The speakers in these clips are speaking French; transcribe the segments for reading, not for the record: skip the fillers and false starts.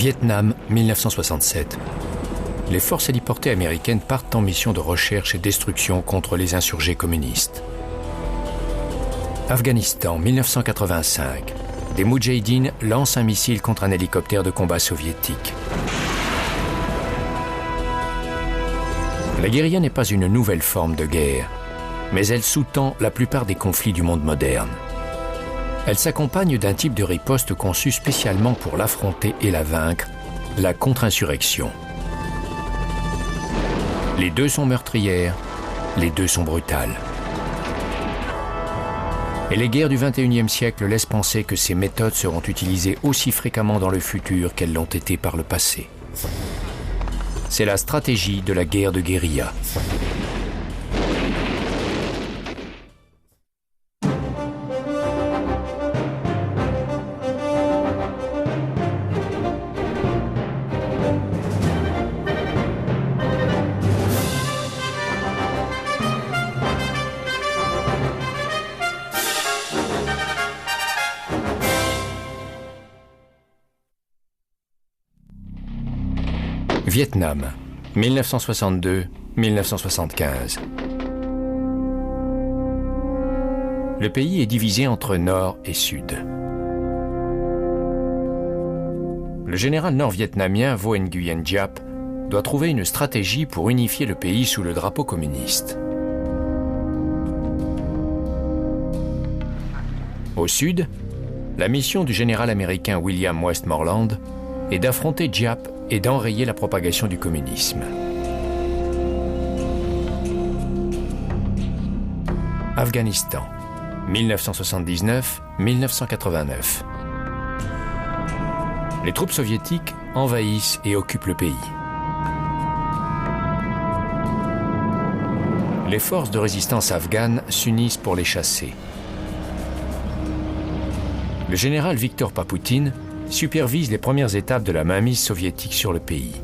Vietnam, 1967. Les forces héliportées américaines partent en mission de recherche et destruction contre les insurgés communistes. Afghanistan, 1985. Des Moudjahidines lancent un missile contre un hélicoptère de combat soviétique. La guérilla n'est pas une nouvelle forme de guerre, mais elle sous-tend la plupart des conflits du monde moderne. Elle s'accompagne d'un type de riposte conçu spécialement pour l'affronter et la vaincre, la contre-insurrection. Les deux sont meurtrières, les deux sont brutales. Et les guerres du XXIe siècle laissent penser que ces méthodes seront utilisées aussi fréquemment dans le futur qu'elles l'ont été par le passé. C'est la stratégie de la guerre de guérilla. Vietnam, 1962-1975. Le pays est divisé entre nord et sud. Le général nord-vietnamien Vo Nguyen Giap doit trouver une stratégie pour unifier le pays sous le drapeau communiste. Au sud, la mission du général américain William Westmoreland est d'affronter Giap et d'enrayer la propagation du communisme. Afghanistan, 1979-1989. Les troupes soviétiques envahissent et occupent le pays. Les forces de résistance afghanes s'unissent pour les chasser. Le général Viktor Papoutine supervise les premières étapes de la mainmise soviétique sur le pays.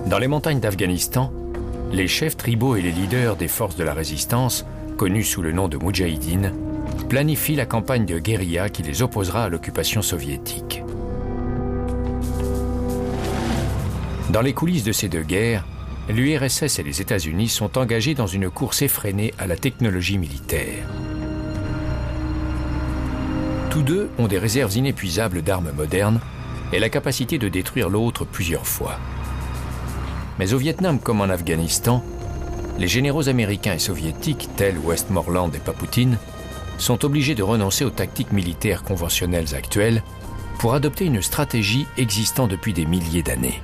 Dans les montagnes d'Afghanistan, les chefs tribaux et les leaders des forces de la résistance, connus sous le nom de Moudjahidines, planifient la campagne de guérilla qui les opposera à l'occupation soviétique. Dans les coulisses de ces deux guerres, l'URSS et les États-Unis sont engagés dans une course effrénée à la technologie militaire. Tous deux ont des réserves inépuisables d'armes modernes et la capacité de détruire l'autre plusieurs fois. Mais au Vietnam comme en Afghanistan, les généraux américains et soviétiques, tels Westmoreland et Papoutine, sont obligés de renoncer aux tactiques militaires conventionnelles actuelles pour adopter une stratégie existant depuis des milliers d'années.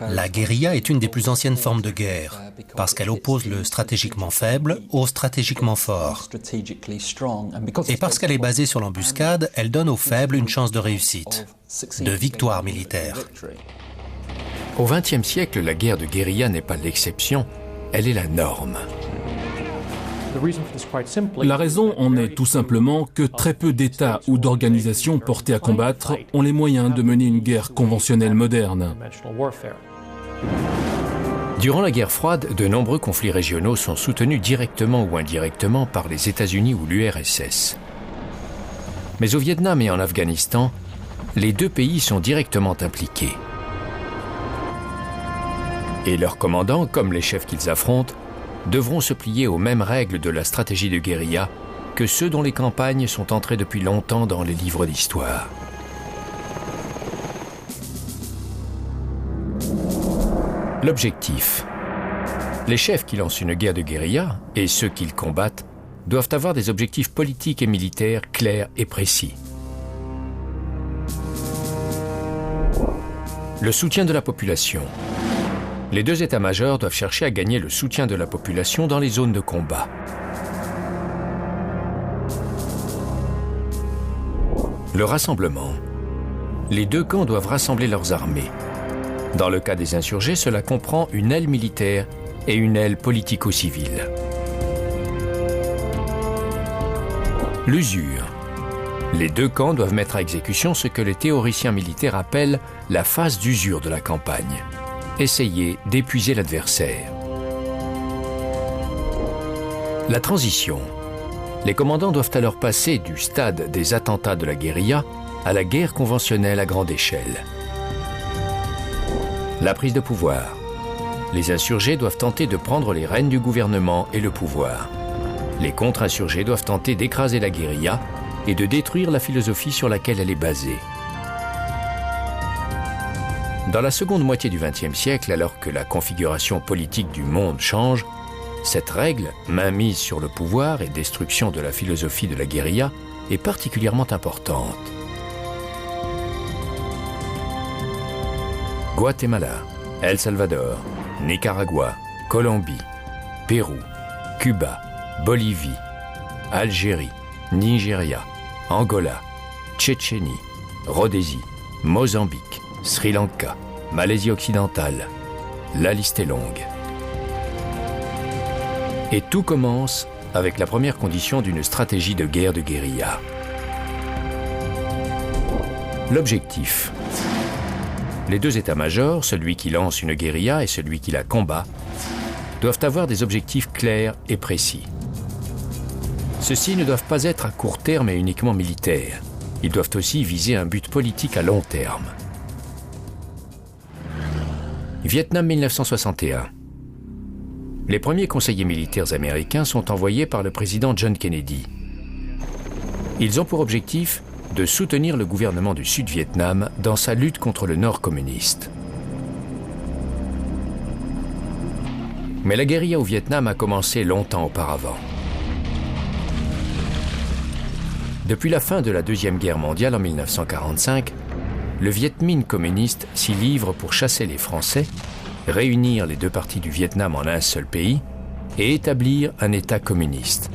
La guérilla est une des plus anciennes formes de guerre, parce qu'elle oppose le stratégiquement faible au stratégiquement fort. Et parce qu'elle est basée sur l'embuscade, elle donne aux faibles une chance de réussite, de victoire militaire. Au XXe siècle, la guerre de guérilla n'est pas l'exception, elle est la norme. La raison en est tout simplement que très peu d'États ou d'organisations portées à combattre ont les moyens de mener une guerre conventionnelle moderne. Durant la guerre froide, de nombreux conflits régionaux sont soutenus directement ou indirectement par les États-Unis ou l'URSS. Mais au Vietnam et en Afghanistan, les deux pays sont directement impliqués. Et leurs commandants, comme les chefs qu'ils affrontent, devront se plier aux mêmes règles de la stratégie de guérilla que ceux dont les campagnes sont entrées depuis longtemps dans les livres d'histoire. L'objectif. Les chefs qui lancent une guerre de guérilla et ceux qui le combattent doivent avoir des objectifs politiques et militaires clairs et précis. Le soutien de la population. Les deux états-majors doivent chercher à gagner le soutien de la population dans les zones de combat. Le rassemblement. Les deux camps doivent rassembler leurs armées. Dans le cas des insurgés, cela comprend une aile militaire et une aile politico-civile. L'usure. Les deux camps doivent mettre à exécution ce que les théoriciens militaires appellent la phase d'usure de la campagne. Essayer d'épuiser l'adversaire. La transition. Les commandants doivent alors passer du stade des attentats de la guérilla à la guerre conventionnelle à grande échelle. La prise de pouvoir. Les insurgés doivent tenter de prendre les rênes du gouvernement et le pouvoir. Les contre-insurgés doivent tenter d'écraser la guérilla et de détruire la philosophie sur laquelle elle est basée. Dans la seconde moitié du XXe siècle, alors que la configuration politique du monde change, cette règle, mainmise sur le pouvoir et destruction de la philosophie de la guérilla, est particulièrement importante. Guatemala, El Salvador, Nicaragua, Colombie, Pérou, Cuba, Bolivie, Algérie, Nigeria, Angola, Tchétchénie, Rhodésie, Mozambique, Sri Lanka, Malaisie occidentale. La liste est longue. Et tout commence avec la première condition d'une stratégie de guerre de guérilla. L'objectif. Les deux états-majors, celui qui lance une guérilla et celui qui la combat, doivent avoir des objectifs clairs et précis. Ceux-ci ne doivent pas être à court terme et uniquement militaires. Ils doivent aussi viser un but politique à long terme. Vietnam 1961. Les premiers conseillers militaires américains sont envoyés par le président John Kennedy. Ils ont pour objectif de soutenir le gouvernement du Sud-Vietnam dans sa lutte contre le Nord communiste. Mais la guérilla au Vietnam a commencé longtemps auparavant. Depuis la fin de la Deuxième Guerre mondiale en 1945, le Viet Minh communiste s'y livre pour chasser les Français, réunir les deux parties du Vietnam en un seul pays et établir un État communiste.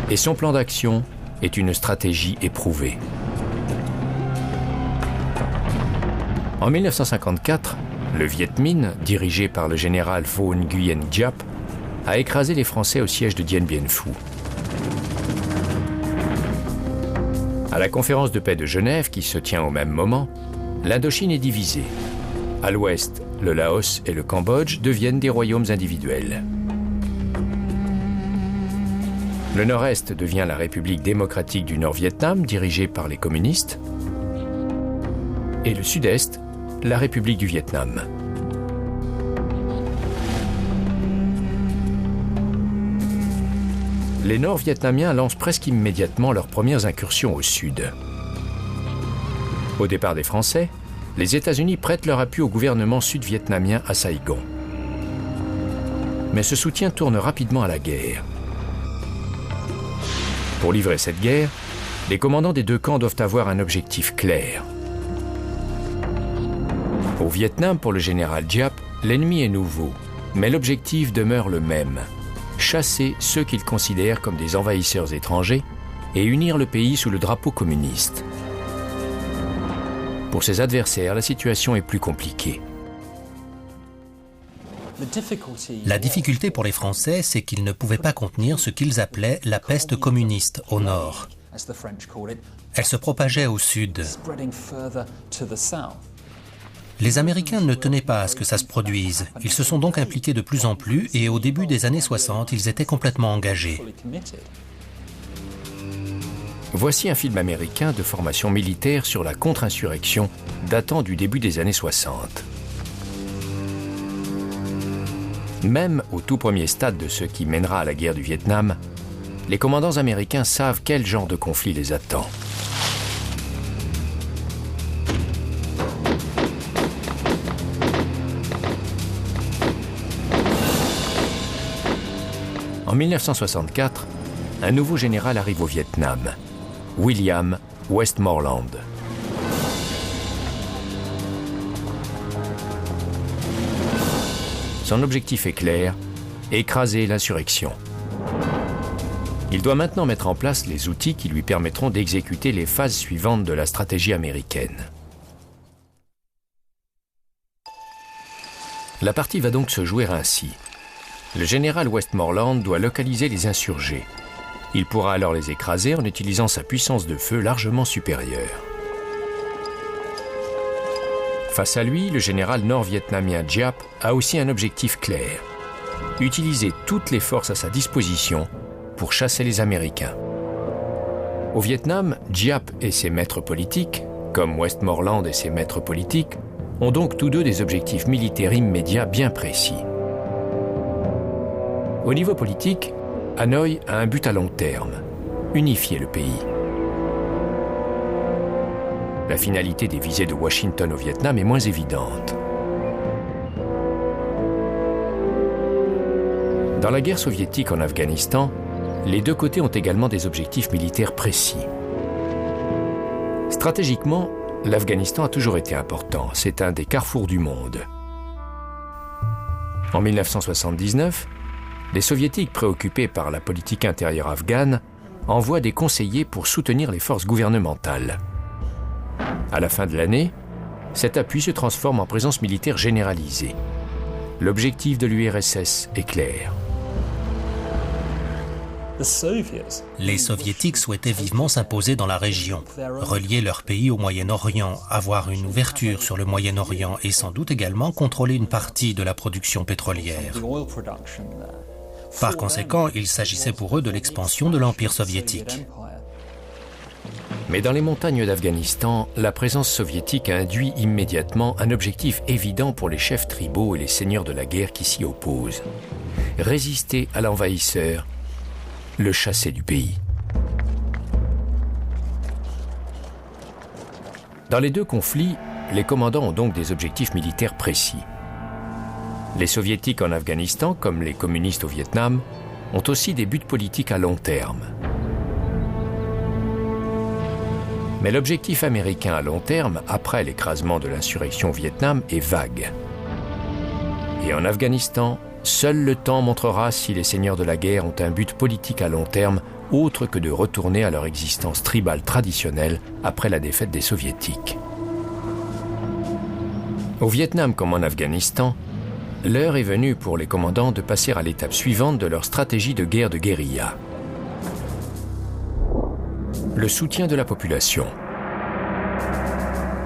Et son plan d'action est une stratégie éprouvée. En 1954, le Viet Minh, dirigé par le général Vo Nguyen Giap, a écrasé les Français au siège de Dien Bien Phu. À la conférence de paix de Genève, qui se tient au même moment, l'Indochine est divisée. À l'ouest, le Laos et le Cambodge deviennent des royaumes individuels. Le nord-est devient la République démocratique du Nord-Vietnam, dirigée par les communistes, et le sud-est, la République du Vietnam. Les Nord-Vietnamiens lancent presque immédiatement leurs premières incursions au sud. Au départ des Français, les États-Unis prêtent leur appui au gouvernement sud-vietnamien à Saigon. Mais ce soutien tourne rapidement à la guerre. Pour livrer cette guerre, les commandants des deux camps doivent avoir un objectif clair. Au Vietnam, pour le général Giap, l'ennemi est nouveau, mais l'objectif demeure le même: chasser ceux qu'il considère comme des envahisseurs étrangers et unir le pays sous le drapeau communiste. Pour ses adversaires, la situation est plus compliquée. La difficulté pour les Français, c'est qu'ils ne pouvaient pas contenir ce qu'ils appelaient la peste communiste au nord. Elle se propageait au sud. Les Américains ne tenaient pas à ce que ça se produise. Ils se sont donc impliqués de plus en plus et au début des années 60, ils étaient complètement engagés. Voici un film américain de formation militaire sur la contre-insurrection datant du début des années 60. Même au tout premier stade de ce qui mènera à la guerre du Vietnam, les commandants américains savent quel genre de conflit les attend. En 1964, un nouveau général arrive au Vietnam, William Westmoreland. Son objectif est clair, écraser l'insurrection. Il doit maintenant mettre en place les outils qui lui permettront d'exécuter les phases suivantes de la stratégie américaine. La partie va donc se jouer ainsi. Le général Westmoreland doit localiser les insurgés. Il pourra alors les écraser en utilisant sa puissance de feu largement supérieure. Face à lui, le général nord-vietnamien Giap a aussi un objectif clair: utiliser toutes les forces à sa disposition pour chasser les Américains. Au Vietnam, Giap et ses maîtres politiques, comme Westmoreland et ses maîtres politiques, ont donc tous deux des objectifs militaires immédiats bien précis. Au niveau politique, Hanoï a un but à long terme: unifier le pays. La finalité des visées de Washington au Vietnam est moins évidente. Dans la guerre soviétique en Afghanistan, les deux côtés ont également des objectifs militaires précis. Stratégiquement, l'Afghanistan a toujours été important. C'est un des carrefours du monde. En 1979, les Soviétiques, préoccupés par la politique intérieure afghane, envoient des conseillers pour soutenir les forces gouvernementales. À la fin de l'année, cet appui se transforme en présence militaire généralisée. L'objectif de l'URSS est clair. Les Soviétiques souhaitaient vivement s'imposer dans la région, relier leur pays au Moyen-Orient, avoir une ouverture sur le Moyen-Orient et sans doute également contrôler une partie de la production pétrolière. Par conséquent, il s'agissait pour eux de l'expansion de l'Empire soviétique. Mais dans les montagnes d'Afghanistan, la présence soviétique a induit immédiatement un objectif évident pour les chefs tribaux et les seigneurs de la guerre qui s'y opposent: résister à l'envahisseur, le chasser du pays. Dans les deux conflits, les commandants ont donc des objectifs militaires précis. Les soviétiques en Afghanistan, comme les communistes au Vietnam, ont aussi des buts politiques à long terme. Mais l'objectif américain à long terme, après l'écrasement de l'insurrection au Vietnam, est vague. Et en Afghanistan, seul le temps montrera si les seigneurs de la guerre ont un but politique à long terme autre que de retourner à leur existence tribale traditionnelle après la défaite des Soviétiques. Au Vietnam comme en Afghanistan, l'heure est venue pour les commandants de passer à l'étape suivante de leur stratégie de guerre de guérilla: le soutien de la population.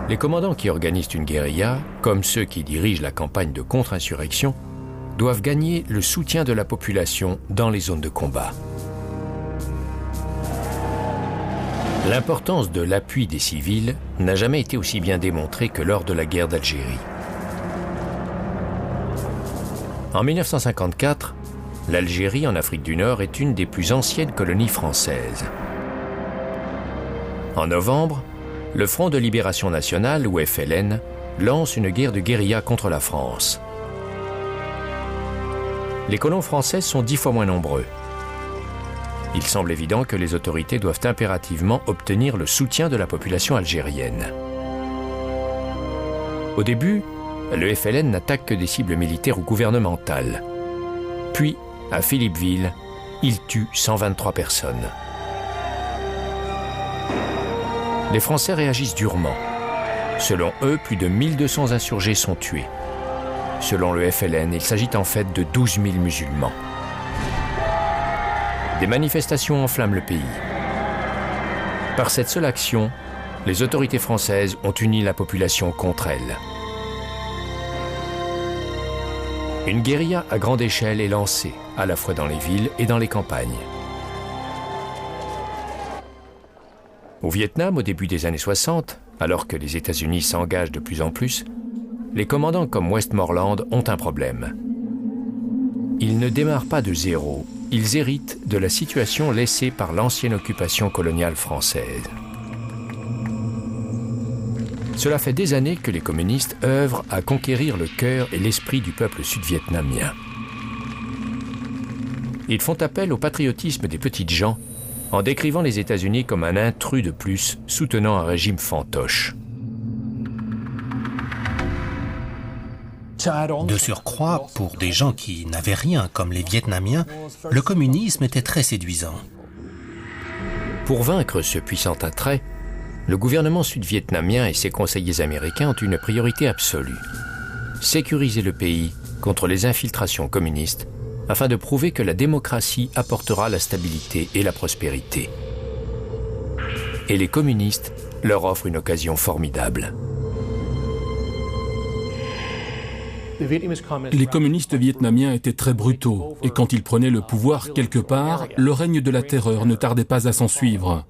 Les commandants qui organisent une guérilla, comme ceux qui dirigent la campagne de contre-insurrection, doivent gagner le soutien de la population dans les zones de combat. L'importance de l'appui des civils n'a jamais été aussi bien démontrée que lors de la guerre d'Algérie. En 1954, l'Algérie en Afrique du Nord est une des plus anciennes colonies françaises. En novembre, le Front de Libération Nationale, ou FLN, lance une guerre de guérilla contre la France. Les colons français sont 10 fois moins nombreux. Il semble évident que les autorités doivent impérativement obtenir le soutien de la population algérienne. Au début, le FLN n'attaque que des cibles militaires ou gouvernementales. Puis, à Philippeville, il tue 123 personnes. Les Français réagissent durement. Selon eux, plus de 1200 insurgés sont tués. Selon le FLN, il s'agit en fait de 12 000 musulmans. Des manifestations enflamment le pays. Par cette seule action, les autorités françaises ont uni la population contre elles. Une guérilla à grande échelle est lancée, à la fois dans les villes et dans les campagnes. Au Vietnam, au début des années 60, alors que les États-Unis s'engagent de plus en plus, les commandants comme Westmoreland ont un problème. Ils ne démarrent pas de zéro, ils héritent de la situation laissée par l'ancienne occupation coloniale française. Cela fait des années que les communistes œuvrent à conquérir le cœur et l'esprit du peuple sud-vietnamien. Ils font appel au patriotisme des petites gens en décrivant les États-Unis comme un intrus de plus soutenant un régime fantoche. De surcroît, pour des gens qui n'avaient rien comme les Vietnamiens, le communisme était très séduisant. Pour vaincre ce puissant attrait, le gouvernement sud-vietnamien et ses conseillers américains ont une priorité absolue: sécuriser le pays contre les infiltrations communistes afin de prouver que la démocratie apportera la stabilité et la prospérité. Et les communistes leur offrent une occasion formidable. Les communistes vietnamiens étaient très brutaux, et quand ils prenaient le pouvoir quelque part, le règne de la terreur ne tardait pas à s'en suivre.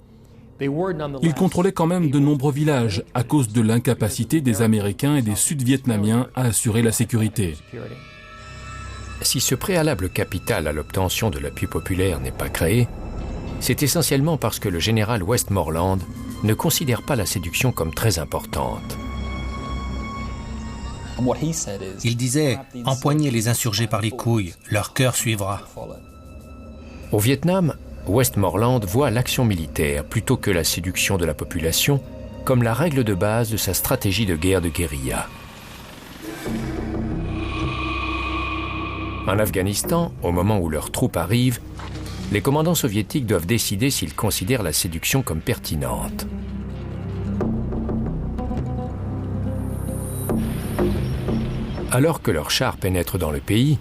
Ils contrôlaient quand même de nombreux villages à cause de l'incapacité des Américains et des Sud-Vietnamiens à assurer la sécurité. Si ce préalable capital à l'obtention de l'appui populaire n'est pas créé, c'est essentiellement parce que le général Westmoreland ne considère pas la séduction comme très importante. Il disait « Empoignez les insurgés par les couilles, leur cœur suivra ». Au Vietnam, Westmoreland voit l'action militaire plutôt que la séduction de la population comme la règle de base de sa stratégie de guerre de guérilla. En Afghanistan, au moment où leurs troupes arrivent, les commandants soviétiques doivent décider s'ils considèrent la séduction comme pertinente. Alors que leurs chars pénètrent dans le pays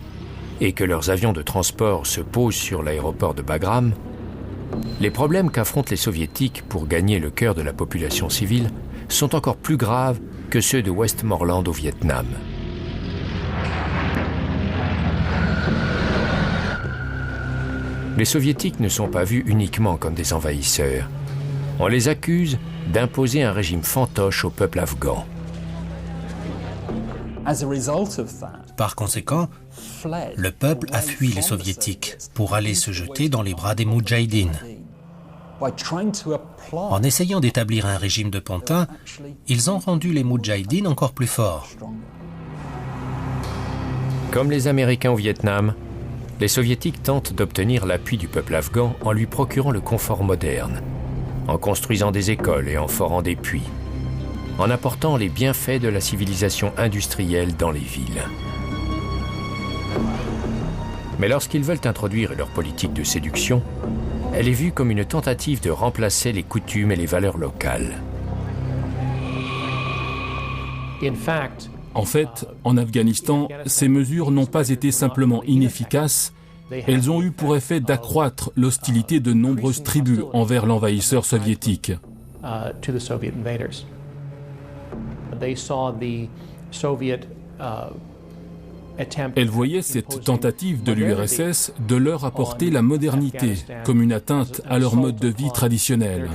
et que leurs avions de transport se posent sur l'aéroport de Bagram, les problèmes qu'affrontent les soviétiques pour gagner le cœur de la population civile sont encore plus graves que ceux de Westmoreland au Vietnam. Les soviétiques ne sont pas vus uniquement comme des envahisseurs. On les accuse d'imposer un régime fantoche au peuple afghan. Par conséquent, le peuple a fui les soviétiques pour aller se jeter dans les bras des moudjahidines. En essayant d'établir un régime de pantin, ils ont rendu les moudjahidines encore plus forts. Comme les Américains au Vietnam, les soviétiques tentent d'obtenir l'appui du peuple afghan en lui procurant le confort moderne, en construisant des écoles et en forant des puits, en apportant les bienfaits de la civilisation industrielle dans les villes. Mais lorsqu'ils veulent introduire leur politique de séduction, elle est vue comme une tentative de remplacer les coutumes et les valeurs locales. En fait, en Afghanistan, ces mesures n'ont pas été simplement inefficaces, elles ont eu pour effet d'accroître l'hostilité de nombreuses tribus envers l'envahisseur soviétique. Elles voyaient cette tentative de l'URSS de leur apporter la modernité comme une atteinte à leur mode de vie traditionnel.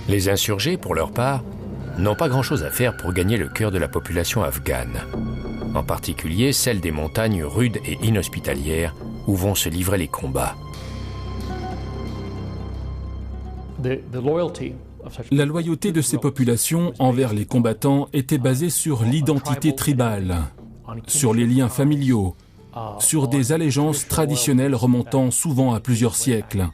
Les insurgés, pour leur part, n'ont pas grand-chose à faire pour gagner le cœur de la population afghane, en particulier celle des montagnes rudes et inhospitalières où vont se livrer les combats. La loyauté de ces populations envers les combattants était basée sur l'identité tribale, sur les liens familiaux, sur des allégeances traditionnelles remontant souvent à plusieurs siècles.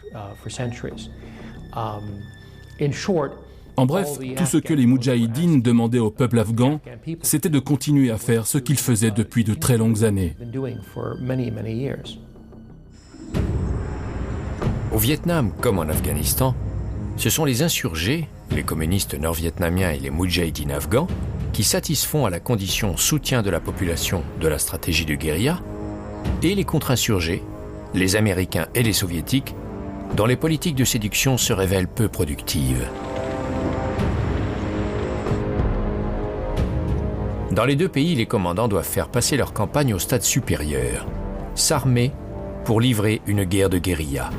En bref, tout ce que les moudjahidines demandaient au peuple afghan, c'était de continuer à faire ce qu'ils faisaient depuis de très longues années. Au Vietnam, comme en Afghanistan, ce sont les insurgés, les communistes nord-vietnamiens et les moudjahidines afghans, qui satisfont à la condition soutien de la population de la stratégie de guérilla, et les contre-insurgés, les Américains et les Soviétiques, dont les politiques de séduction se révèlent peu productives. Dans les deux pays, les commandants doivent faire passer leur campagne au stade supérieur, s'armer pour livrer une guerre de guérilla.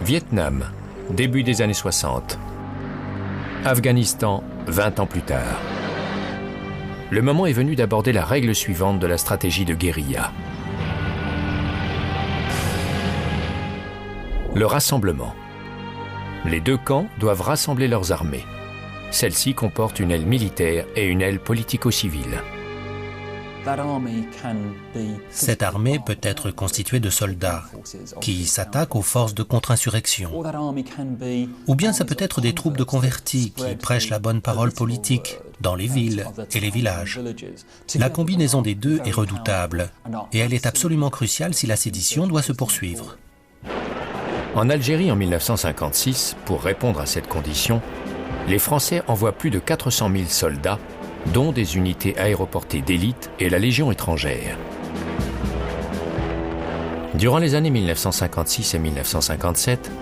Vietnam, début des années 60. Afghanistan, 20 ans plus tard. Le moment est venu d'aborder la règle suivante de la stratégie de guérilla. Le rassemblement. Les deux camps doivent rassembler leurs armées. Celle-ci comporte une aile militaire et une aile politico-civile. Cette armée peut être constituée de soldats qui s'attaquent aux forces de contre-insurrection. Ou bien ça peut être des troupes de convertis qui prêchent la bonne parole politique dans les villes et les villages. La combinaison des deux est redoutable et elle est absolument cruciale si la sédition doit se poursuivre. En Algérie en 1956, pour répondre à cette condition, les Français envoient plus de 400 000 soldats, dont des unités aéroportées d'élite et la Légion étrangère. Durant les années 1956 et 1957,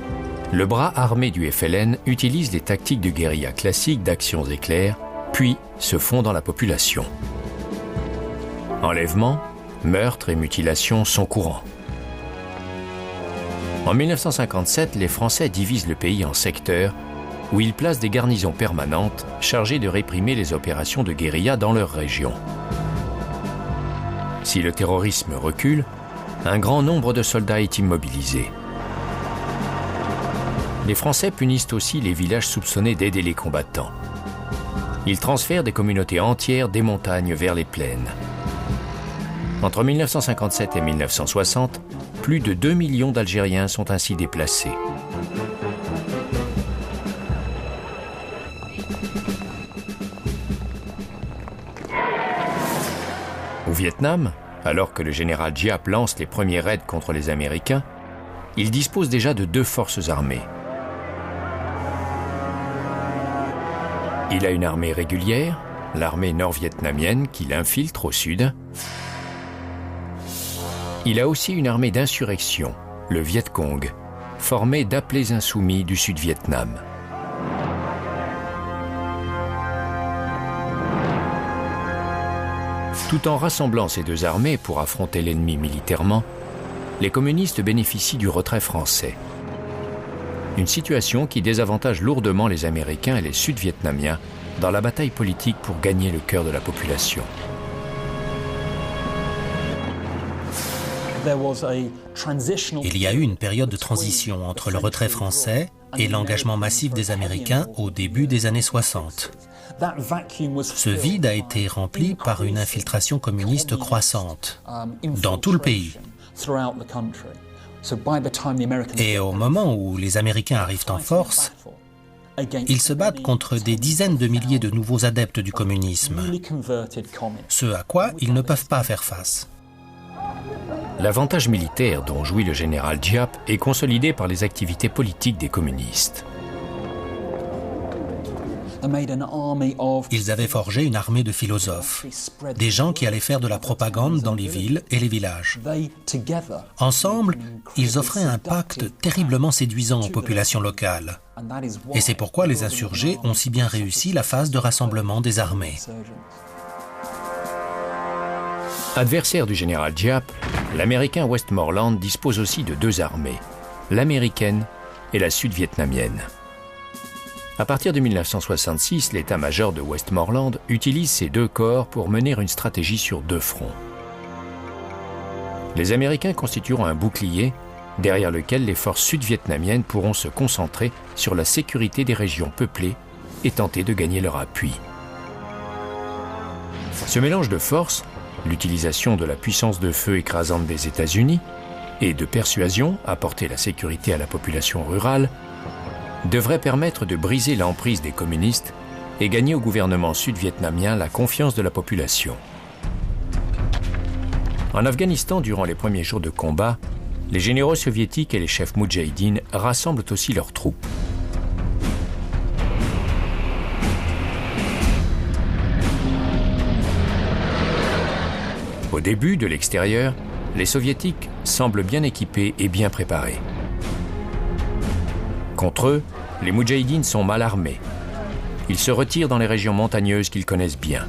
le bras armé du FLN utilise les tactiques de guérilla classiques d'actions éclairs, puis se fond dans la population. Enlèvements, meurtres et mutilations sont courants. En 1957, les Français divisent le pays en secteurs où ils placent des garnisons permanentes chargées de réprimer les opérations de guérilla dans leur région. Si le terrorisme recule, un grand nombre de soldats est immobilisé. Les Français punissent aussi les villages soupçonnés d'aider les combattants. Ils transfèrent des communautés entières des montagnes vers les plaines. Entre 1957 et 1960, plus de 2 millions d'Algériens sont ainsi déplacés. Au Vietnam, alors que le général Giap lance les premiers raids contre les Américains, il dispose déjà de 2 forces armées. Il a une armée régulière, l'armée nord-vietnamienne qui l'infiltre au sud. Il a aussi une armée d'insurrection, le Viet Cong, formée d'appelés insoumis du Sud-Vietnam. Tout en rassemblant ces 2 armées pour affronter l'ennemi militairement, les communistes bénéficient du retrait français. Une situation qui désavantage lourdement les Américains et les Sud-Vietnamiens dans la bataille politique pour gagner le cœur de la population. Il y a eu une période de transition entre le retrait français et l'engagement massif des Américains au début des années 60. Ce vide a été rempli par une infiltration communiste croissante dans tout le pays. Et au moment où les Américains arrivent en force, ils se battent contre des dizaines de milliers de nouveaux adeptes du communisme, ce à quoi ils ne peuvent pas faire face. L'avantage militaire dont jouit le général Giap est consolidé par les activités politiques des communistes. Ils avaient forgé une armée de philosophes, des gens qui allaient faire de la propagande dans les villes et les villages. Ensemble, ils offraient un pacte terriblement séduisant aux populations locales. Et c'est pourquoi les insurgés ont si bien réussi la phase de rassemblement des armées. Adversaire du général Giap, l'américain Westmoreland dispose aussi de 2 armées, l'américaine et la sud-vietnamienne. À partir de 1966, l'état-major de Westmoreland utilise ces 2 corps pour mener une stratégie sur 2 fronts. Les Américains constitueront un bouclier derrière lequel les forces sud-vietnamiennes pourront se concentrer sur la sécurité des régions peuplées et tenter de gagner leur appui. Ce mélange de forces, l'utilisation de la puissance de feu écrasante des États-Unis et de persuasion apporter la sécurité à la population rurale, devrait permettre de briser l'emprise des communistes et gagner au gouvernement sud-vietnamien la confiance de la population. En Afghanistan, durant les premiers jours de combat, les généraux soviétiques et les chefs moudjahidines rassemblent aussi leurs troupes. Au début, de l'extérieur, les soviétiques semblent bien équipés et bien préparés. Contre eux, les moudjahidines sont mal armés. Ils se retirent dans les régions montagneuses qu'ils connaissent bien.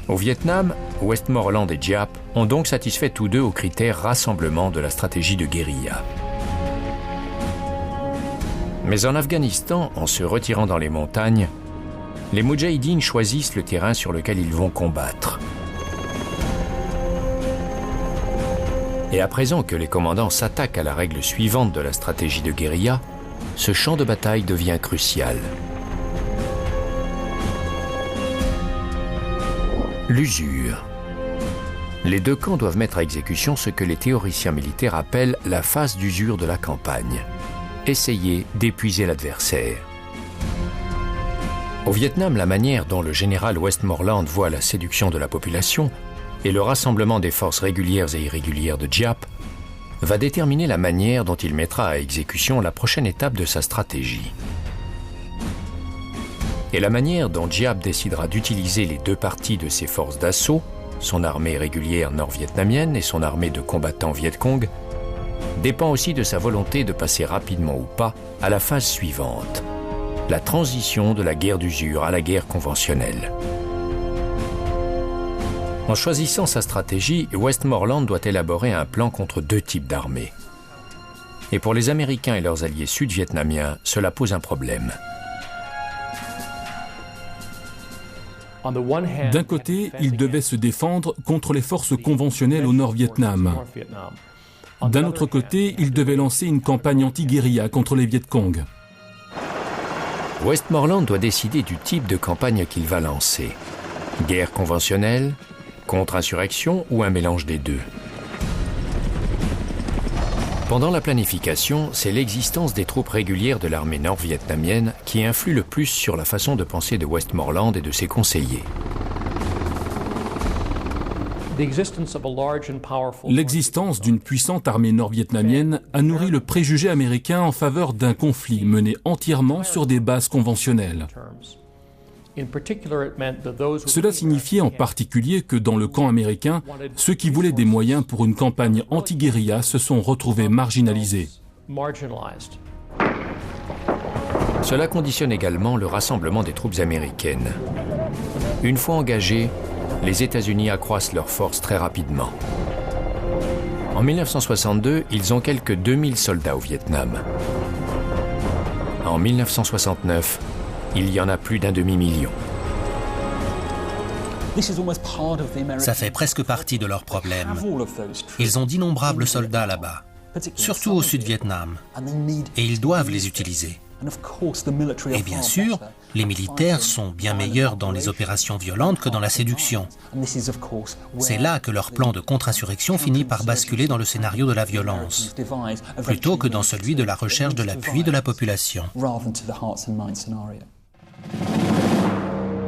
Au Vietnam, Westmoreland et Giap ont donc satisfait tous 2 aux critères rassemblement de la stratégie de guérilla. Mais en Afghanistan, en se retirant dans les montagnes, les moudjahidines choisissent le terrain sur lequel ils vont combattre. Et à présent que les commandants s'attaquent à la règle suivante de la stratégie de guérilla, ce champ de bataille devient crucial. L'usure. Les 2 camps doivent mettre à exécution ce que les théoriciens militaires appellent la phase d'usure de la campagne. Essayer d'épuiser l'adversaire. Au Vietnam, la manière dont le général Westmoreland voit la séduction de la population et le rassemblement des forces régulières et irrégulières de Giap va déterminer la manière dont il mettra à exécution la prochaine étape de sa stratégie. Et la manière dont Giap décidera d'utiliser les 2 parties de ses forces d'assaut, son armée régulière nord-vietnamienne et son armée de combattants Viet Cong, dépend aussi de sa volonté de passer rapidement ou pas à la phase suivante, la transition de la guerre d'usure à la guerre conventionnelle. En choisissant sa stratégie, Westmoreland doit élaborer un plan contre deux types d'armées. Et pour les Américains et leurs alliés sud-vietnamiens, cela pose un problème. D'un côté, ils devaient se défendre contre les forces conventionnelles au Nord-Vietnam. D'un autre côté, ils devaient lancer une campagne anti-guérilla contre les Viet Cong. Westmoreland doit décider du type de campagne qu'il va lancer. Guerre conventionnelle, contre-insurrection ou un mélange des deux. Pendant la planification, c'est l'existence des troupes régulières de l'armée nord-vietnamienne qui influe le plus sur la façon de penser de Westmoreland et de ses conseillers. L'existence d'une puissante armée nord-vietnamienne a nourri le préjugé américain en faveur d'un conflit mené entièrement sur des bases conventionnelles. Cela signifiait en particulier que dans le camp américain, ceux qui voulaient des moyens pour une campagne anti-guérilla se sont retrouvés marginalisés. Cela conditionne également le rassemblement des troupes américaines. Une fois engagés, les États-Unis accroissent leurs forces très rapidement. En 1962, ils ont quelques 2000 soldats au Vietnam. En 1969, il y en a plus d'un demi-million. Ça fait presque partie de leurs problèmes. Ils ont d'innombrables soldats là-bas, surtout au Sud-Vietnam, et ils doivent les utiliser. Et bien sûr, les militaires sont bien meilleurs dans les opérations violentes que dans la séduction. C'est là que leur plan de contre-insurrection finit par basculer dans le scénario de la violence, plutôt que dans celui de la recherche de l'appui de la population.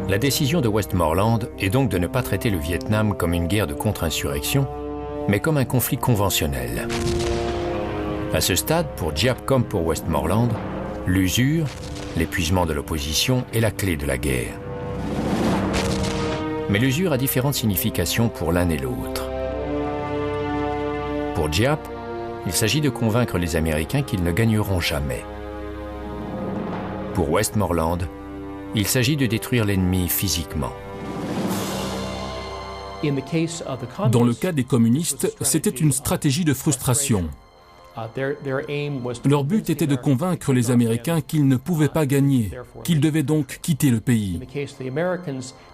La décision de Westmoreland est donc de ne pas traiter le Vietnam comme une guerre de contre-insurrection, mais comme un conflit conventionnel. À ce stade, pour Giap comme pour Westmoreland, l'usure, l'épuisement de l'opposition est la clé de la guerre. Mais l'usure a différentes significations pour l'un et l'autre. Pour Giap, il s'agit de convaincre les Américains qu'ils ne gagneront jamais. Pour Westmoreland, il s'agit de détruire l'ennemi physiquement. Dans le cas des communistes, c'était une stratégie de frustration. Leur but était de convaincre les Américains qu'ils ne pouvaient pas gagner, qu'ils devaient donc quitter le pays.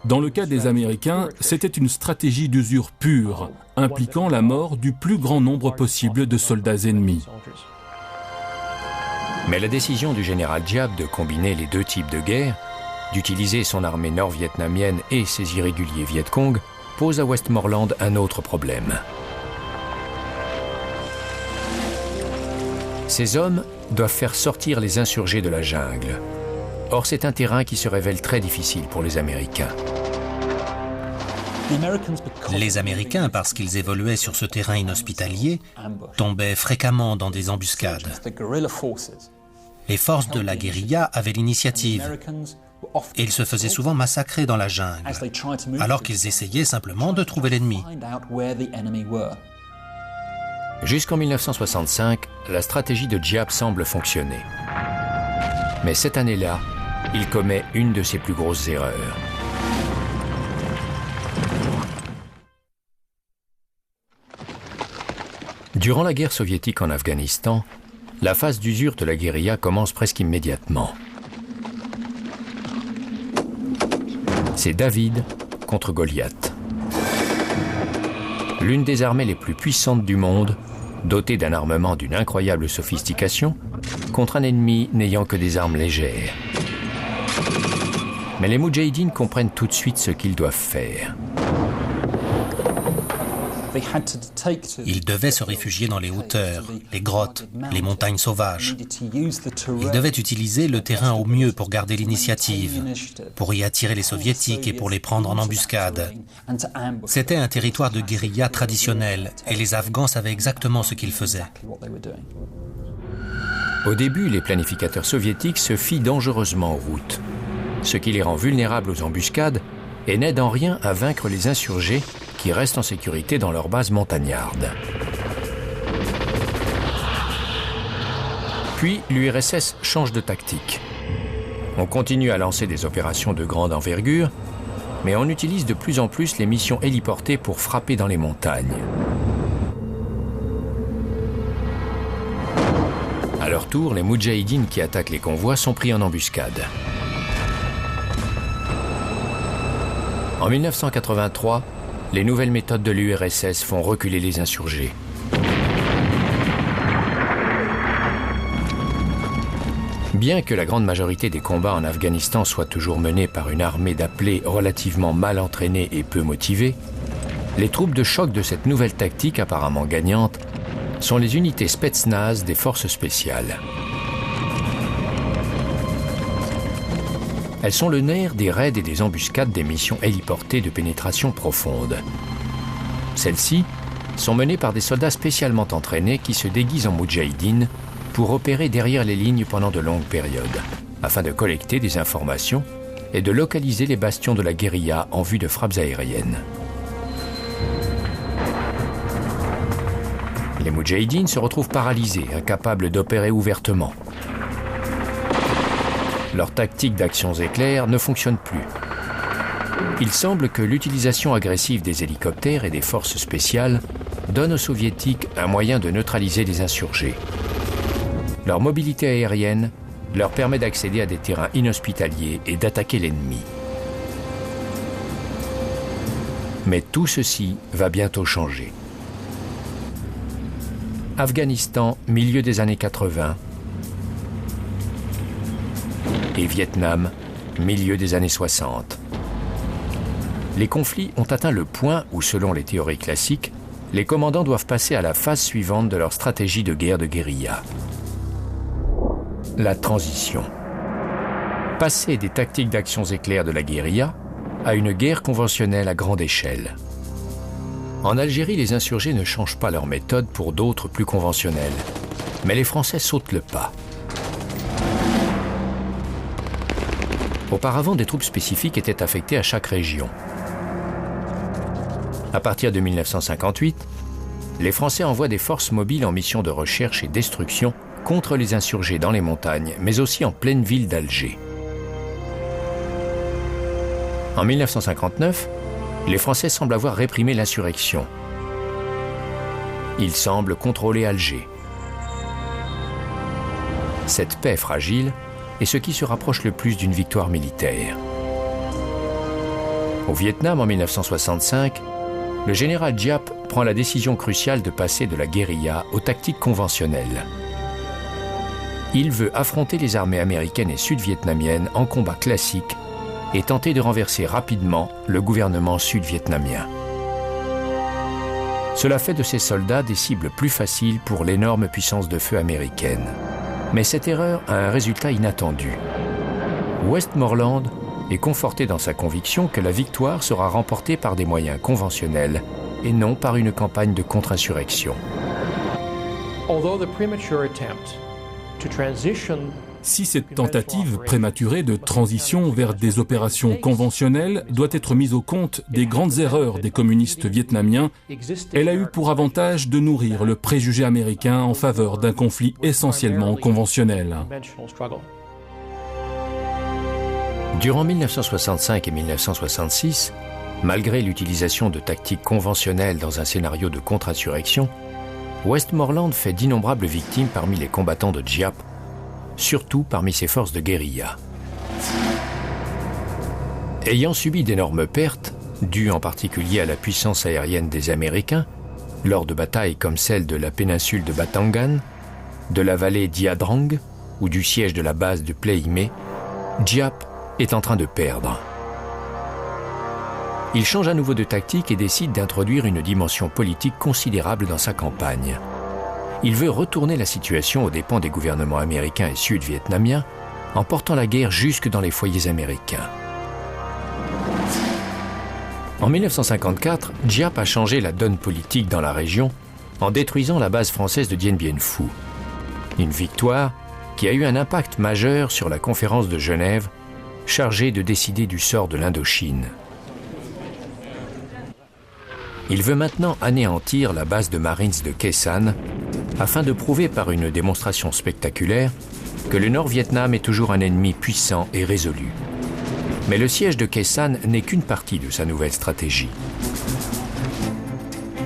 Dans le cas des Américains, c'était une stratégie d'usure pure, impliquant la mort du plus grand nombre possible de soldats ennemis. Mais la décision du général Giap de combiner les deux types de guerre, d'utiliser son armée nord-vietnamienne et ses irréguliers Viet Cong, pose à Westmoreland un autre problème. Ces hommes doivent faire sortir les insurgés de la jungle. Or, c'est un terrain qui se révèle très difficile pour les Américains. Les Américains, parce qu'ils évoluaient sur ce terrain inhospitalier, tombaient fréquemment dans des embuscades. Les forces de la guérilla avaient l'initiative et ils se faisaient souvent massacrer dans la jungle, alors qu'ils essayaient simplement de trouver l'ennemi. Jusqu'en 1965, la stratégie de Giap semble fonctionner. Mais cette année-là, il commet une de ses plus grosses erreurs. Durant la guerre soviétique en Afghanistan, la phase d'usure de la guérilla commence presque immédiatement. C'est David contre Goliath. L'une des armées les plus puissantes du monde, dotée d'un armement d'une incroyable sophistication, contre un ennemi n'ayant que des armes légères. Mais les Moudjahidines comprennent tout de suite ce qu'ils doivent faire. Ils devaient se réfugier dans les hauteurs, les grottes, les montagnes sauvages. Ils devaient utiliser le terrain au mieux pour garder l'initiative, pour y attirer les soviétiques et pour les prendre en embuscade. C'était un territoire de guérilla traditionnel et les Afghans savaient exactement ce qu'ils faisaient. Au début, les planificateurs soviétiques se fient dangereusement aux routes, ce qui les rend vulnérables aux embuscades et n'aide en rien à vaincre les insurgés qui restent en sécurité dans leur base montagnarde. Puis l'URSS change de tactique. On continue à lancer des opérations de grande envergure, mais on utilise de plus en plus les missions héliportées pour frapper dans les montagnes. À leur tour, les Moudjahidines qui attaquent les convois sont pris en embuscade. En 1983, les nouvelles méthodes de l'URSS font reculer les insurgés. Bien que la grande majorité des combats en Afghanistan soient toujours menés par une armée d'appelés relativement mal entraînée et peu motivée, les troupes de choc de cette nouvelle tactique apparemment gagnante sont les unités Spetsnaz des forces spéciales. Elles sont le nerf des raids et des embuscades des missions héliportées de pénétration profonde. Celles-ci sont menées par des soldats spécialement entraînés qui se déguisent en moudjahidines pour opérer derrière les lignes pendant de longues périodes, afin de collecter des informations et de localiser les bastions de la guérilla en vue de frappes aériennes. Les moudjahidines se retrouvent paralysés, incapables d'opérer ouvertement. Leur tactique d'actions éclairs ne fonctionne plus. Il semble que l'utilisation agressive des hélicoptères et des forces spéciales donne aux soviétiques un moyen de neutraliser les insurgés. Leur mobilité aérienne leur permet d'accéder à des terrains inhospitaliers et d'attaquer l'ennemi. Mais tout ceci va bientôt changer. Afghanistan, milieu des années 80, et Vietnam, milieu des années 60. Les conflits ont atteint le point où, selon les théories classiques, les commandants doivent passer à la phase suivante de leur stratégie de guerre de guérilla. La transition. Passer des tactiques d'actions éclairs de la guérilla à une guerre conventionnelle à grande échelle. En Algérie, les insurgés ne changent pas leur méthode pour d'autres plus conventionnelles, mais les Français sautent le pas. Auparavant, des troupes spécifiques étaient affectées à chaque région. À partir de 1958, les Français envoient des forces mobiles en mission de recherche et destruction contre les insurgés dans les montagnes, mais aussi en pleine ville d'Alger. En 1959, les Français semblent avoir réprimé l'insurrection. Ils semblent contrôler Alger. Cette paix fragile est ce qui se rapproche le plus d'une victoire militaire. Au Vietnam, en 1965, le général Giap prend la décision cruciale de passer de la guérilla aux tactiques conventionnelles. Il veut affronter les armées américaines et sud-vietnamiennes en combat classique et tenter de renverser rapidement le gouvernement sud-vietnamien. Cela fait de ces soldats des cibles plus faciles pour l'énorme puissance de feu américaine. Mais cette erreur a un résultat inattendu. Westmoreland est conforté dans sa conviction que la victoire sera remportée par des moyens conventionnels et non par une campagne de contre-insurrection. Si cette tentative prématurée de transition vers des opérations conventionnelles doit être mise au compte des grandes erreurs des communistes vietnamiens, elle a eu pour avantage de nourrir le préjugé américain en faveur d'un conflit essentiellement conventionnel. Durant 1965 et 1966, malgré l'utilisation de tactiques conventionnelles dans un scénario de contre-insurrection, Westmoreland fait d'innombrables victimes parmi les combattants de Giap, surtout parmi ses forces de guérilla. Ayant subi d'énormes pertes, dues en particulier à la puissance aérienne des Américains, lors de batailles comme celle de la péninsule de Batangan, de la vallée d'Ia Drang ou du siège de la base de Plei Me, Giap est en train de perdre. Il change à nouveau de tactique et décide d'introduire une dimension politique considérable dans sa campagne. Il veut retourner la situation aux dépens des gouvernements américains et sud-vietnamiens en portant la guerre jusque dans les foyers américains. En 1954, Giap a changé la donne politique dans la région en détruisant la base française de Dien Bien Phu. Une victoire qui a eu un impact majeur sur la conférence de Genève, chargée de décider du sort de l'Indochine. Il veut maintenant anéantir la base de Marines de Khe Sanh afin de prouver par une démonstration spectaculaire que le Nord-Vietnam est toujours un ennemi puissant et résolu. Mais le siège de Khe Sanh n'est qu'une partie de sa nouvelle stratégie.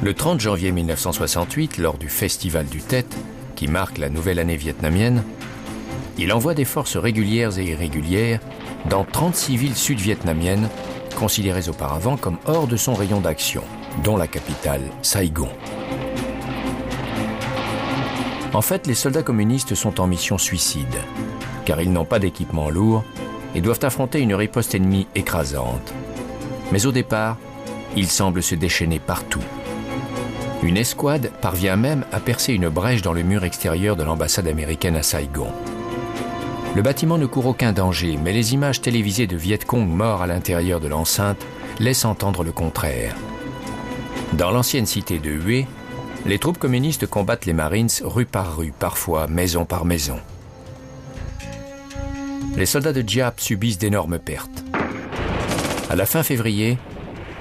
Le 30 janvier 1968, lors du Festival du Tet, qui marque la nouvelle année vietnamienne, il envoie des forces régulières et irrégulières dans 36 villes sud-vietnamiennes, considérées auparavant comme hors de son rayon d'action, dont la capitale, Saigon. En fait, les soldats communistes sont en mission suicide, car ils n'ont pas d'équipement lourd et doivent affronter une riposte ennemie écrasante. Mais au départ, ils semblent se déchaîner partout. Une escouade parvient même à percer une brèche dans le mur extérieur de l'ambassade américaine à Saigon. Le bâtiment ne court aucun danger, mais les images télévisées de Viet Cong morts à l'intérieur de l'enceinte laissent entendre le contraire. Dans l'ancienne cité de Hue, les troupes communistes combattent les Marines rue par rue, parfois maison par maison. Les soldats de Giap subissent d'énormes pertes. À la fin février,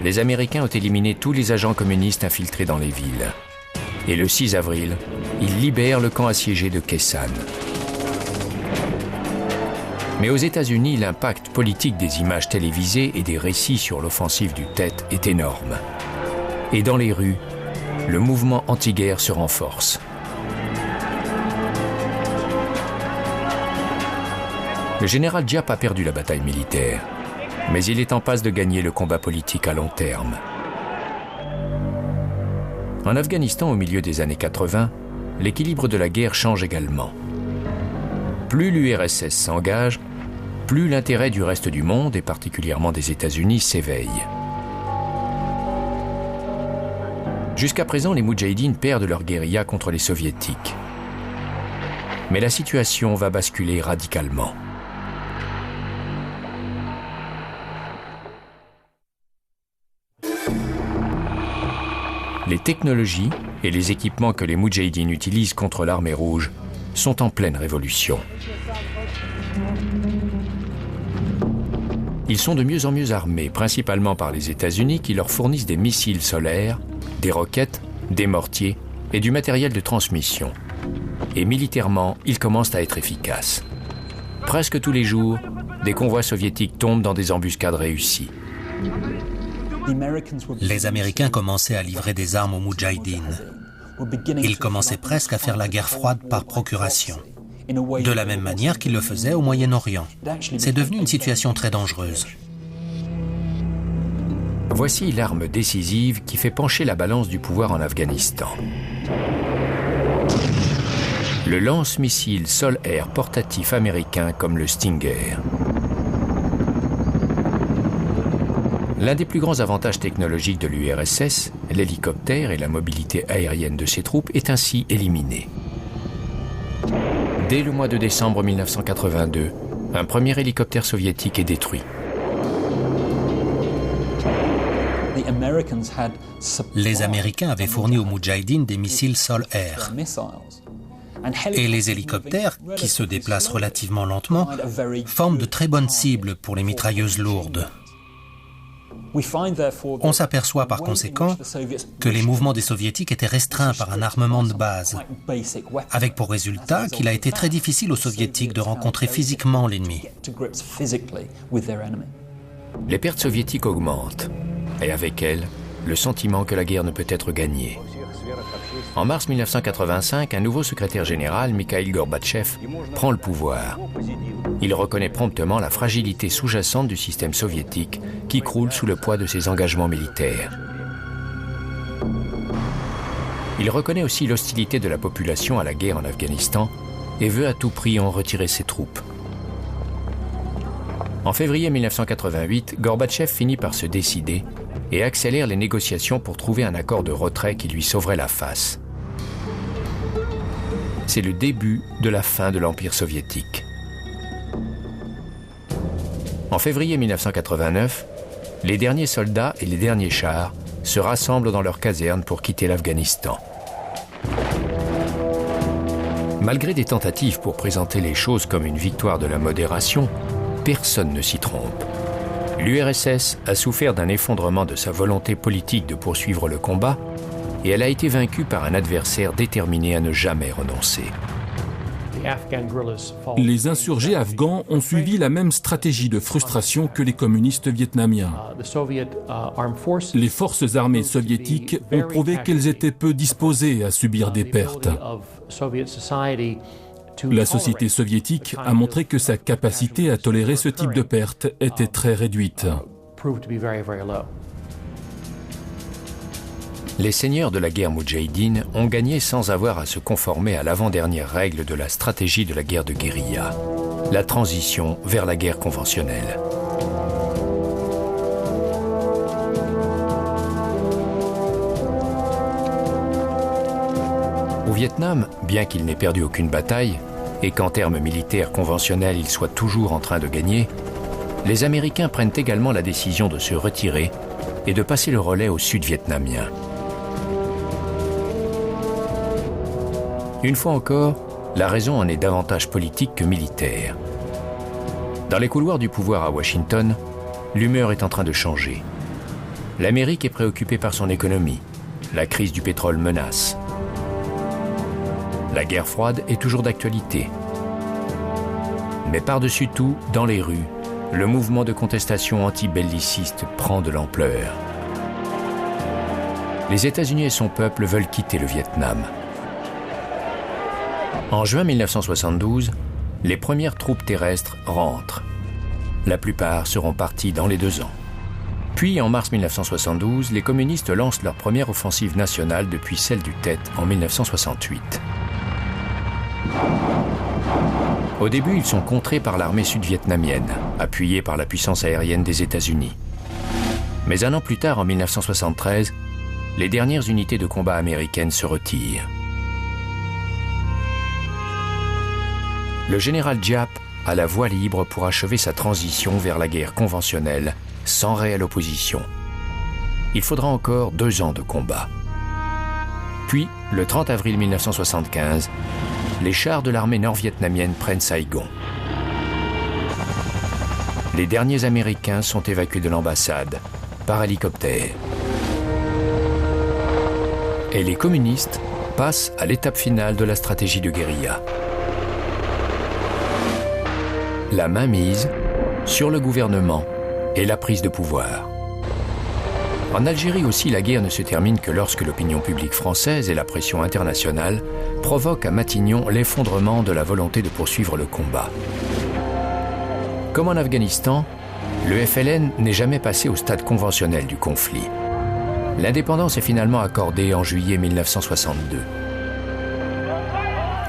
les Américains ont éliminé tous les agents communistes infiltrés dans les villes. Et le 6 avril, ils libèrent le camp assiégé de Khe Sanh. Mais aux États-Unis, l'impact politique des images télévisées et des récits sur l'offensive du Tet est énorme. Et dans les rues, le mouvement anti-guerre se renforce. Le général Giap a perdu la bataille militaire, mais il est en passe de gagner le combat politique à long terme. En Afghanistan, au milieu des années 80, l'équilibre de la guerre change également. Plus l'URSS s'engage, plus l'intérêt du reste du monde, et particulièrement des États-Unis, s'éveille. Jusqu'à présent, les Moudjahidines perdent leur guérilla contre les Soviétiques. Mais la situation va basculer radicalement. Les technologies et les équipements que les Moudjahidines utilisent contre l'armée rouge sont en pleine révolution. Ils sont de mieux en mieux armés, principalement par les États-Unis qui leur fournissent des missiles solaires, des roquettes, des mortiers et du matériel de transmission. Et militairement, ils commencent à être efficaces. Presque tous les jours, des convois soviétiques tombent dans des embuscades réussies. Les Américains commençaient à livrer des armes aux Moudjahidines. Ils commençaient presque à faire la guerre froide par procuration, de la même manière qu'ils le faisaient au Moyen-Orient. C'est devenu une situation très dangereuse. Voici l'arme décisive qui fait pencher la balance du pouvoir en Afghanistan. Le lance-missile sol-air portatif américain comme le Stinger. L'un des plus grands avantages technologiques de l'URSS, l'hélicoptère et la mobilité aérienne de ses troupes, est ainsi éliminé. Dès le mois de décembre 1982, un premier hélicoptère soviétique est détruit. Les Américains avaient fourni aux Moudjahidines des missiles sol-air. Et les hélicoptères, qui se déplacent relativement lentement, forment de très bonnes cibles pour les mitrailleuses lourdes. On s'aperçoit par conséquent que les mouvements des Soviétiques étaient restreints par un armement de base, avec pour résultat qu'il a été très difficile aux Soviétiques de rencontrer physiquement l'ennemi. Les pertes soviétiques augmentent, et avec elles, le sentiment que la guerre ne peut être gagnée. En mars 1985, un nouveau secrétaire général, Mikhail Gorbatchev, prend le pouvoir. Il reconnaît promptement la fragilité sous-jacente du système soviétique qui croule sous le poids de ses engagements militaires. Il reconnaît aussi l'hostilité de la population à la guerre en Afghanistan et veut à tout prix en retirer ses troupes. En février 1988, Gorbatchev finit par se décider et accélère les négociations pour trouver un accord de retrait qui lui sauverait la face. C'est le début de la fin de l'Empire soviétique. En février 1989, les derniers soldats et les derniers chars se rassemblent dans leur caserne pour quitter l'Afghanistan. Malgré des tentatives pour présenter les choses comme une victoire de la modération, personne ne s'y trompe. L'URSS a souffert d'un effondrement de sa volonté politique de poursuivre le combat et elle a été vaincue par un adversaire déterminé à ne jamais renoncer. Les insurgés afghans ont suivi la même stratégie de frustration que les communistes vietnamiens. Les forces armées soviétiques ont prouvé qu'elles étaient peu disposées à subir des pertes. La société soviétique a montré que sa capacité à tolérer ce type de pertes était très réduite. Les seigneurs de la guerre moudjahidine ont gagné sans avoir à se conformer à l'avant-dernière règle de la stratégie de la guerre de guérilla, la transition vers la guerre conventionnelle. Au Vietnam, bien qu'il n'ait perdu aucune bataille, et qu'en termes militaires conventionnels il soit toujours en train de gagner, les Américains prennent également la décision de se retirer et de passer le relais aux Sud-Vietnamiens. Une fois encore, la raison en est davantage politique que militaire. Dans les couloirs du pouvoir à Washington, l'humeur est en train de changer. L'Amérique est préoccupée par son économie. La crise du pétrole menace. La guerre froide est toujours d'actualité. Mais par-dessus tout, dans les rues, le mouvement de contestation anti-belliciste prend de l'ampleur. Les États-Unis et son peuple veulent quitter le Vietnam. En juin 1972, les premières troupes terrestres rentrent. La plupart seront partis dans les 2 ans. Puis, en mars 1972, les communistes lancent leur première offensive nationale depuis celle du Tet en 1968. Au début, ils sont contrés par l'armée sud-vietnamienne, appuyée par la puissance aérienne des États-Unis. Mais un an plus tard, en 1973, les dernières unités de combat américaines se retirent. Le général Giap a la voie libre pour achever sa transition vers la guerre conventionnelle, sans réelle opposition. Il faudra encore 2 ans de combat. Puis, le 30 avril 1975, les chars de l'armée nord-vietnamienne prennent Saigon. Les derniers Américains sont évacués de l'ambassade par hélicoptère. Et les communistes passent à l'étape finale de la stratégie de guérilla. La mainmise sur le gouvernement et la prise de pouvoir. En Algérie aussi, la guerre ne se termine que lorsque l'opinion publique française et la pression internationale provoquent à Matignon l'effondrement de la volonté de poursuivre le combat. Comme en Afghanistan, le FLN n'est jamais passé au stade conventionnel du conflit. L'indépendance est finalement accordée en juillet 1962.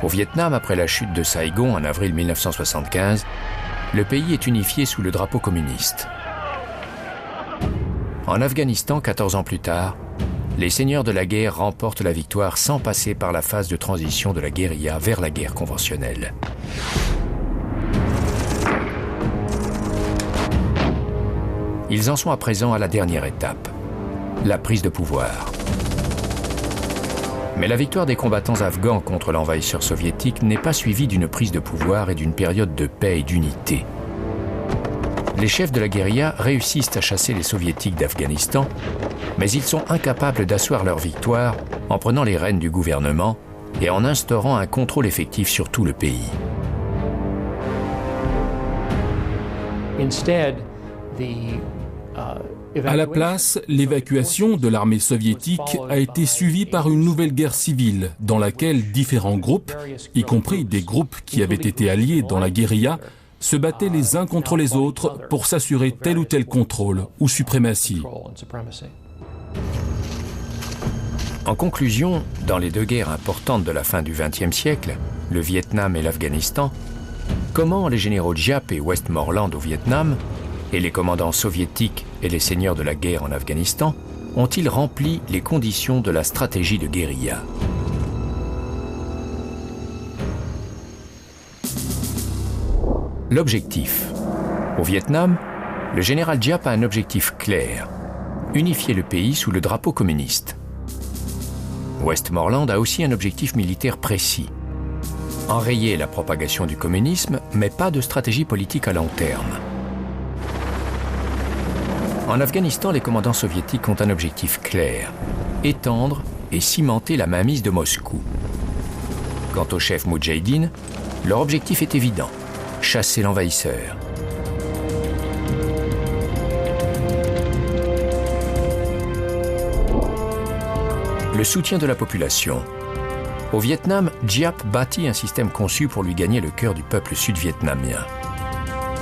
Au Vietnam, après la chute de Saigon en avril 1975, le pays est unifié sous le drapeau communiste. En Afghanistan, 14 ans plus tard, les seigneurs de la guerre remportent la victoire sans passer par la phase de transition de la guérilla vers la guerre conventionnelle. Ils en sont à présent à la dernière étape, la prise de pouvoir. Mais la victoire des combattants afghans contre l'envahisseur soviétique n'est pas suivie d'une prise de pouvoir et d'une période de paix et d'unité. Les chefs de la guérilla réussissent à chasser les soviétiques d'Afghanistan, mais ils sont incapables d'asseoir leur victoire en prenant les rênes du gouvernement et en instaurant un contrôle effectif sur tout le pays. À la place, l'évacuation de l'armée soviétique a été suivie par une nouvelle guerre civile dans laquelle différents groupes, y compris des groupes qui avaient été alliés dans la guérilla, se battaient les uns contre les autres pour s'assurer tel ou tel contrôle ou suprématie. En conclusion, dans les 2 guerres importantes de la fin du XXe siècle, le Vietnam et l'Afghanistan, comment les généraux Giap et Westmoreland au Vietnam et les commandants soviétiques et les seigneurs de la guerre en Afghanistan ont-ils rempli les conditions de la stratégie de guérilla? L'objectif. Au Vietnam, le général Giap a un objectif clair, unifier le pays sous le drapeau communiste. Westmoreland a aussi un objectif militaire précis, enrayer la propagation du communisme, mais pas de stratégie politique à long terme. En Afghanistan, les commandants soviétiques ont un objectif clair, étendre et cimenter la mainmise de Moscou. Quant aux chefs moudjahidines, leur objectif est évident, chasser l'envahisseur. Le soutien de la population. Au Vietnam, Giap bâtit un système conçu pour lui gagner le cœur du peuple sud-vietnamien.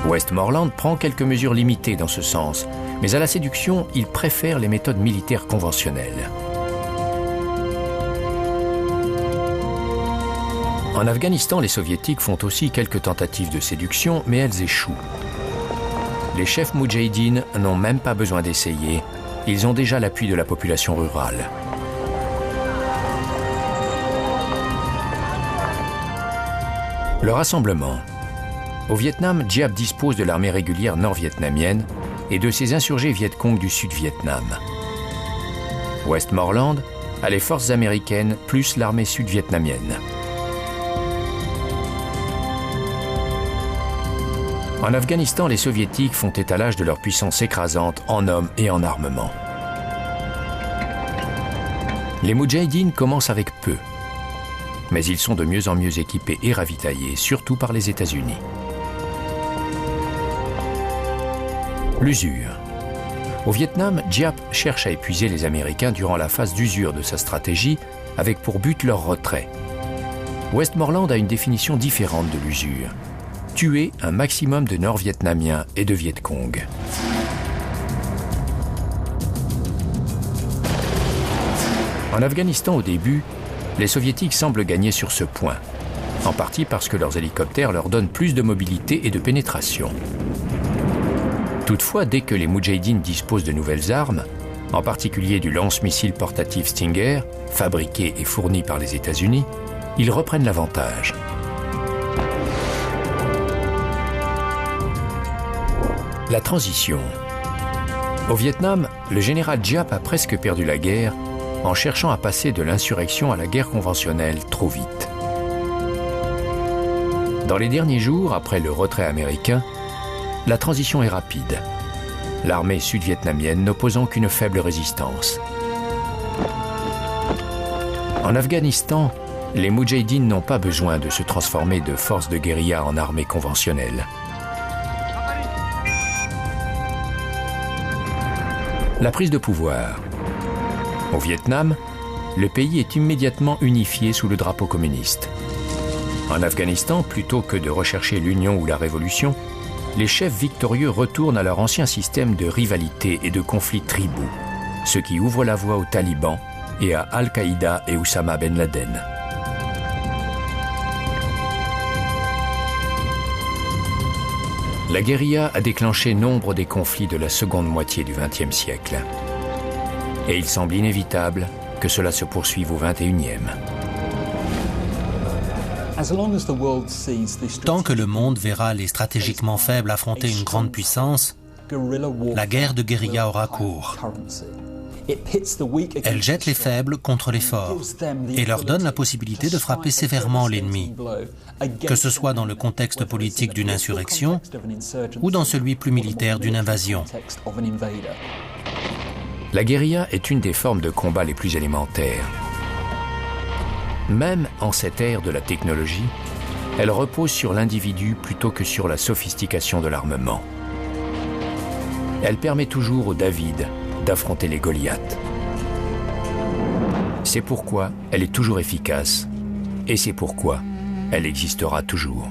Westmoreland prend quelques mesures limitées dans ce sens, mais à la séduction, il préfère les méthodes militaires conventionnelles. En Afghanistan, les soviétiques font aussi quelques tentatives de séduction, mais elles échouent. Les chefs moudjahidines n'ont même pas besoin d'essayer, ils ont déjà l'appui de la population rurale. Le rassemblement. Au Vietnam, Giap dispose de l'armée régulière nord-vietnamienne et de ses insurgés Viet Cong du Sud-Vietnam. Westmoreland a les forces américaines plus l'armée sud-vietnamienne. En Afghanistan, les soviétiques font étalage de leur puissance écrasante en hommes et en armement. Les moudjahidines commencent avec peu, mais ils sont de mieux en mieux équipés et ravitaillés, surtout par les États-Unis. L'usure. Au Vietnam, Giap cherche à épuiser les Américains durant la phase d'usure de sa stratégie, avec pour but leur retrait. Westmoreland a une définition différente de l'usure. Tuer un maximum de Nord-Vietnamiens et de Viet Cong. En Afghanistan, au début, les Soviétiques semblent gagner sur ce point, en partie parce que leurs hélicoptères leur donnent plus de mobilité et de pénétration. Toutefois, dès que les moudjahidines disposent de nouvelles armes, en particulier du lance-missile portatif Stinger, fabriqué et fourni par les États-Unis, ils reprennent l'avantage. La transition. Au Vietnam, le général Giap a presque perdu la guerre en cherchant à passer de l'insurrection à la guerre conventionnelle trop vite. Dans les derniers jours, après le retrait américain, la transition est rapide. L'armée sud-vietnamienne n'opposant qu'une faible résistance. En Afghanistan, les moudjahidines n'ont pas besoin de se transformer de forces de guérilla en armée conventionnelle. La prise de pouvoir. Au Vietnam, le pays est immédiatement unifié sous le drapeau communiste. En Afghanistan, plutôt que de rechercher l'union ou la révolution, les chefs victorieux retournent à leur ancien système de rivalité et de conflits tribaux, ce qui ouvre la voie aux talibans et à Al-Qaïda et Oussama Ben Laden. La guérilla a déclenché nombre des conflits de la seconde moitié du XXe siècle. Et il semble inévitable que cela se poursuive au XXIe. Tant que le monde verra les stratégiquement faibles affronter une grande puissance, la guerre de guérilla aura cours. Elle jette les faibles contre les forts et leur donne la possibilité de frapper sévèrement l'ennemi, que ce soit dans le contexte politique d'une insurrection ou dans celui plus militaire d'une invasion. La guérilla est une des formes de combat les plus élémentaires. Même en cette ère de la technologie, elle repose sur l'individu plutôt que sur la sophistication de l'armement. Elle permet toujours aux David d'affronter les Goliaths. C'est pourquoi elle est toujours efficace, et c'est pourquoi elle existera toujours.